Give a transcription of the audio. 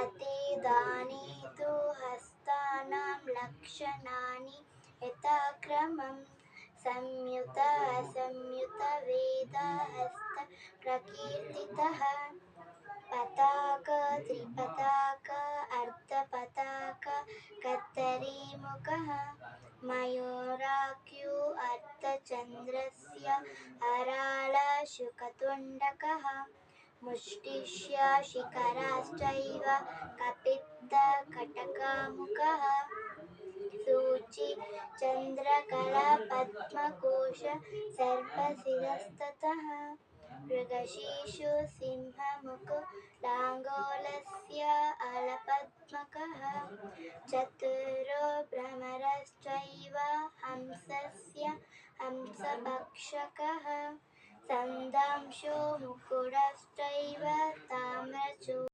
अतीतानि तु हस्तानां लक्षणानि यथाक्रमं संयुत असंयुतवेदहस्तप्रकीर्तितः पताक त्रिपताक अर्धपताक कत्तरीमुखः मयूराख्यो अर्धचन्द्रस्य हरालशुकतुण्डकः मुष्टिश्य शिखराश्चैव कपित्थकटकमुखः सूचि चन्द्रकलापद्मकोश सर्पशिरस्ततः मृगशीर्षो सिंहमुखो लाङ्गोलस्य अलपद्मकः चतुरो भ्रमरश्चैव हंसस्य हंसभक्षकः सन्दांशो मुकुटश्चैव ताम्रचूडः